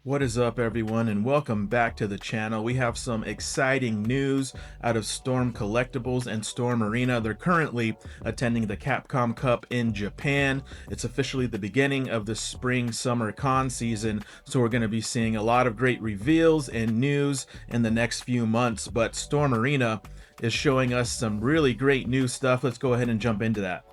What is up, everyone, and welcome back to the channel. We have some exciting news out of Storm Collectibles and Storm Arena. They're currently attending the Capcom Cup in Japan. It's officially the beginning of the spring-summer con season, so we're going to be seeing a lot of great reveals and news in the next few months. But Storm Arena is showing us some really great new stuff. Let's go ahead and jump into that.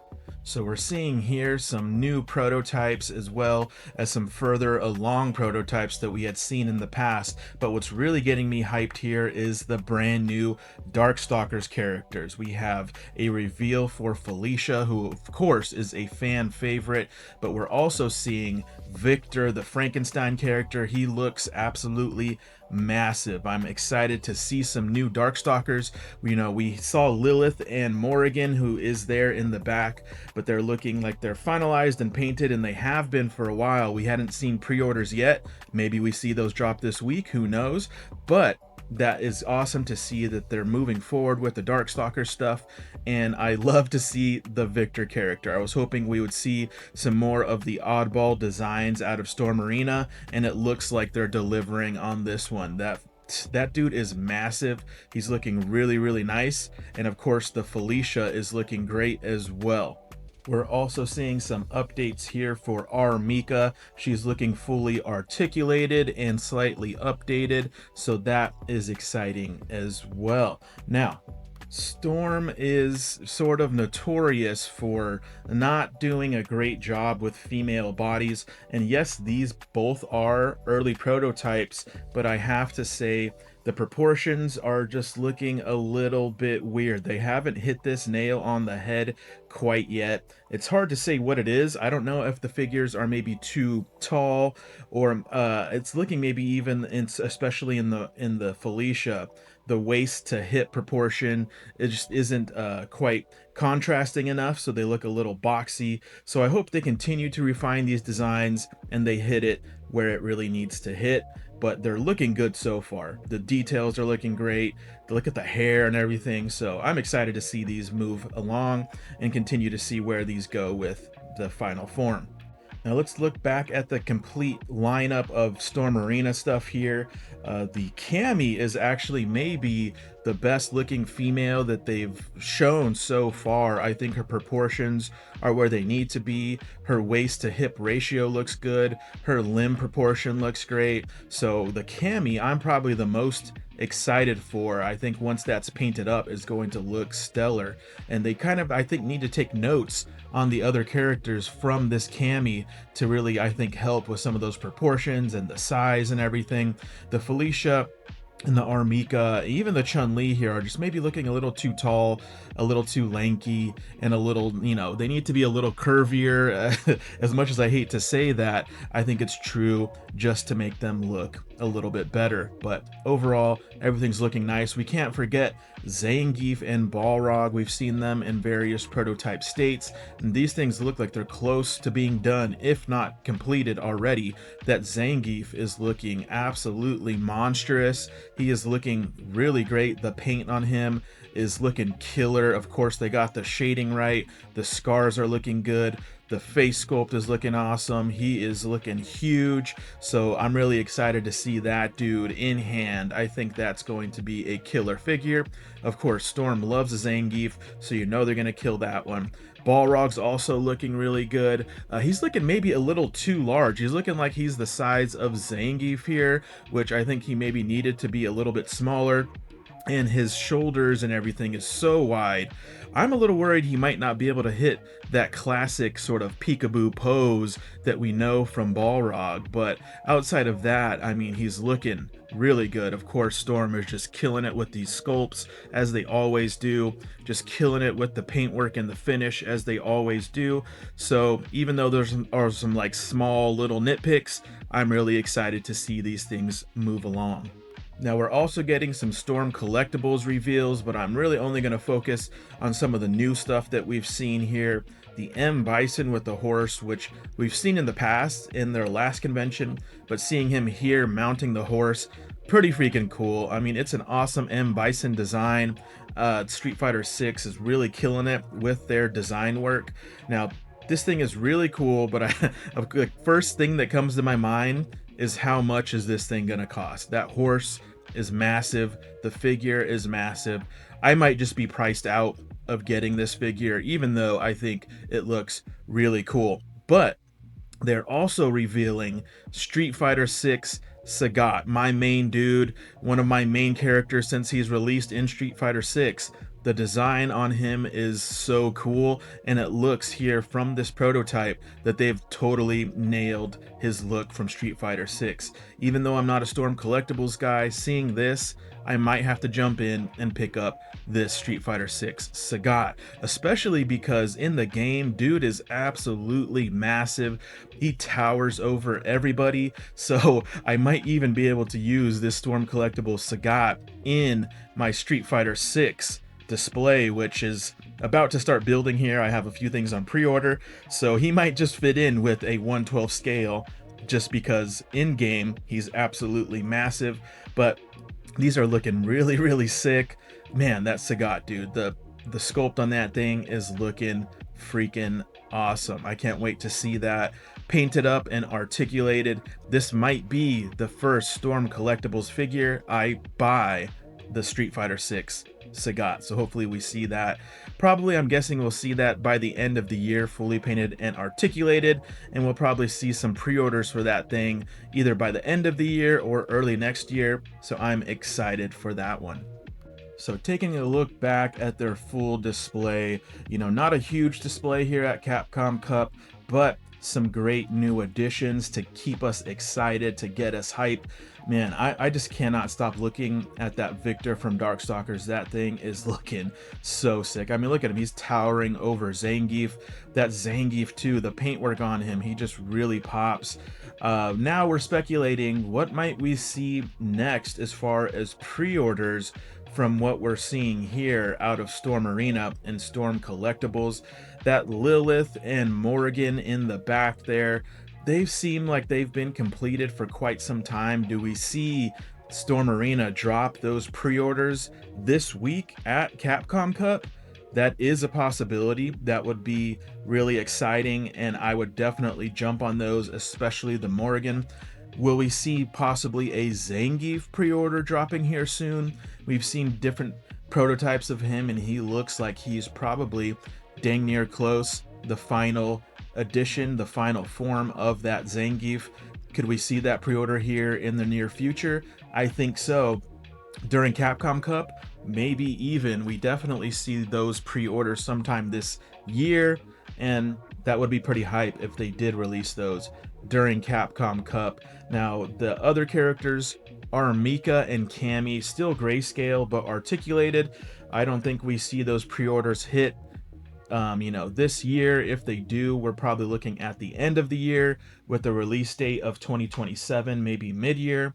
So we're seeing here some new prototypes as well as some further along prototypes that we had seen in the past. But what's really getting me hyped here is the brand new Darkstalkers characters. We have a reveal for Felicia, who of course is a fan favorite, but we're also seeing Victor, the Frankenstein character. He looks absolutely massive. I'm excited to see some new Darkstalkers. We saw Lilith and Morrigan, who is there in the back, but they're looking like they're finalized and painted, and they have been for a while. We hadn't seen pre-orders yet. Maybe we see those drop this week, who knows? But that is awesome to see that they're moving forward with the Darkstalker stuff, and I love to see the Victor character. I was hoping we would see some more of the oddball designs out of Storm Arena, and it looks like they're delivering on this one. That dude is massive. He's looking really nice, and of course the Felicia is looking great as well. We're also seeing some updates here for our Mika. She's looking fully articulated and slightly updated, so that is exciting as well. Now, Storm is sort of notorious for not doing a great job with female bodies, and yes, these both are early prototypes, but I have to say the proportions are just looking a little bit weird. They haven't hit this nail on the head quite yet. It's hard to say what it is. I don't know if the figures are maybe too tall, or it's looking maybe even especially in the Felicia, the waist to hip proportion, it just isn't quite contrasting enough, so they look a little boxy. So I hope they continue to refine these designs and they hit it where it really needs to hit, but they're looking good so far. The details are looking great. Look at the hair and everything. So I'm excited to see these move along and continue to see where these go with the final form. Now let's look back at the complete lineup of Storm Arena stuff here. The Cammy is actually maybe the best looking female that they've shown so far. I think her proportions are where they need to be. Her waist to hip ratio looks good. Her limb proportion looks great. So the Cammy, I'm probably the most excited for. I think once that's painted up, is going to look stellar, and they kind of, I think, need to take notes on the other characters from this Cammy to really, I think, help with some of those proportions and the size and everything. The Felicia and the Armika, even the Chun-Li here, are just maybe looking a little too tall, a little too lanky, and a little, they need to be a little curvier. As much as I hate to say that, I think it's true, just to make them look a little bit better. But overall, everything's looking nice. We can't forget Zangief and Balrog. We've seen them in various prototype states, and these things look like they're close to being done, if not completed already. That Zangief is looking absolutely monstrous. He is looking really great. The paint on him is looking killer. Of course, they got the shading right. The scars are looking good. The face sculpt is looking awesome. He is looking huge. So I'm really excited to see that dude in hand. I think that's going to be a killer figure. Of course, Storm loves a Zangief, so you know they're going to kill that one. Balrog's also looking really good. He's looking maybe a little too large. He's looking like he's the size of Zangief here, which I think he maybe needed to be a little bit smaller. And his shoulders and everything is so wide. I'm a little worried he might not be able to hit that classic sort of peekaboo pose that we know from Balrog, but outside of that, I mean, he's looking really good. Of course, Storm is just killing it with these sculpts, as they always do, just killing it with the paintwork and the finish, as they always do. So even though there are some like small little nitpicks, I'm really excited to see these things move along. Now we're also getting some Storm Collectibles reveals, but I'm really only going to focus on some of the new stuff that we've seen here. The M Bison with the horse, which we've seen in the past in their last convention, but seeing him here mounting the horse, pretty freaking cool. I mean, it's an awesome M Bison design. Street Fighter 6 is really killing it with their design work. Now, this thing is really cool, but the first thing that comes to my mind is how much is this thing gonna cost. That horse is massive, the figure is massive. I might just be priced out of getting this figure, even though I think it looks really cool. But they're also revealing Street Fighter 6 Sagat, my main dude, one of my main characters since he's released in Street Fighter 6. The design on him is so cool, and it looks here from this prototype that they've totally nailed his look from Street Fighter 6. Even though I'm not a Storm Collectibles guy, seeing this, I might have to jump in and pick up this Street Fighter 6 Sagat, especially because in the game, dude is absolutely massive. He towers over everybody, so I might even be able to use this Storm Collectibles Sagat in my Street Fighter 6 display, which is about to start building here. I have a few things on pre-order, so he might just fit in with a 1/12 scale just because in game he's absolutely massive. But these are looking really sick. Man, that Sagat, dude, the sculpt on that thing is looking freaking awesome. I can't wait to see that painted up and articulated. This might be the first Storm Collectibles figure I buy the Street Fighter 6 Sagat, so hopefully we see that. Probably, I'm guessing we'll see that by the end of the year, fully painted and articulated, and we'll probably see some pre-orders for that thing either by the end of the year or early next year, so I'm excited for that one. So taking a look back at their full display, you know, not a huge display here at Capcom Cup, but some great new additions to keep us excited, to get us hype. Man, I just cannot stop looking at that Victor from Darkstalkers. That thing is looking so sick. I mean, look at him. He's towering over Zangief. That Zangief too, the paintwork on him, he just really pops. Now we're speculating what might we see next as far as pre-orders from what we're seeing here out of Storm Arena and Storm Collectibles. That Lilith and Morrigan in the back there, they've seemed like they've been completed for quite some time. Do we see Storm Arena drop those pre-orders this week at Capcom Cup? That is a possibility. That would be really exciting, and I would definitely jump on those, especially the Morrigan. Will we see possibly a Zangief pre-order dropping here soon? We've seen different prototypes of him, and he looks like he's probably dang near close. The final edition, the final form of that Zangief. Could we see that pre-order here in the near future? I think so. During Capcom Cup, maybe even. We definitely see those pre-orders sometime this year, and that would be pretty hype if they did release those during Capcom Cup. Now, the other characters are Mika and Cammy, still grayscale but articulated. I don't think we see those pre-orders hit this year. If they do, we're probably looking at the end of the year with the release date of 2027, maybe mid-year.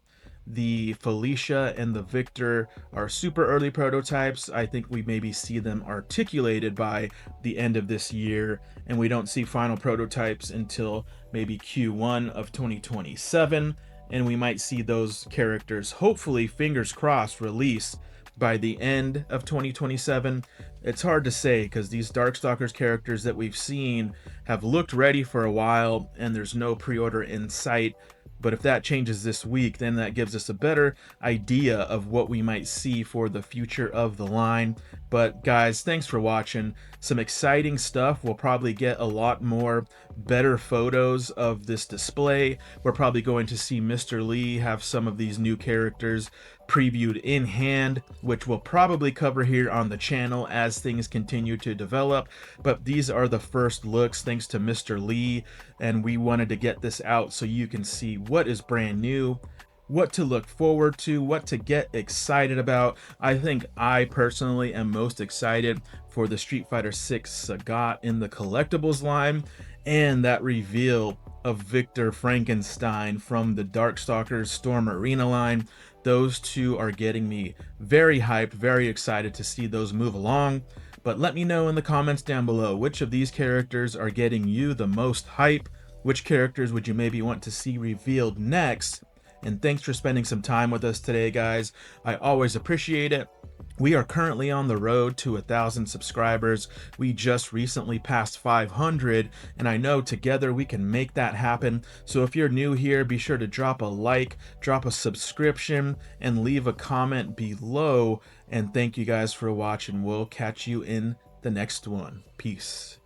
The Felicia and the Victor are super early prototypes. I think we maybe see them articulated by the end of this year, and we don't see final prototypes until maybe Q1 of 2027, and we might see those characters, hopefully, fingers crossed, release by the end of 2027. It's hard to say because these Darkstalkers characters that we've seen have looked ready for a while, and there's no pre-order in sight. But if that changes this week, then that gives us a better idea of what we might see for the future of the line. But guys, thanks for watching. Some exciting stuff. We'll probably get a lot more better photos of this display. We're probably going to see Mr. Lee have some of these new characters previewed in hand, which we'll probably cover here on the channel as things continue to develop. But these are the first looks thanks to Mr. Lee, and we wanted to get this out so you can see what is brand new, what to look forward to, what to get excited about. I think I personally am most excited for the Street Fighter 6 Sagat in the Collectibles line, and that reveal of Victor Frankenstein from the Darkstalkers Storm Arena line. Those two are getting me very hyped, very excited to see those move along. But let me know in the comments down below which of these characters are getting you the most hype. Which characters would you maybe want to see revealed next? And thanks for spending some time with us today, guys. I always appreciate it. We are currently on the road to 1,000 subscribers. We just recently passed 500, and I know together we can make that happen. So if you're new here, be sure to drop a like, drop a subscription, and leave a comment below. And thank you guys for watching. We'll catch you in the next one. Peace.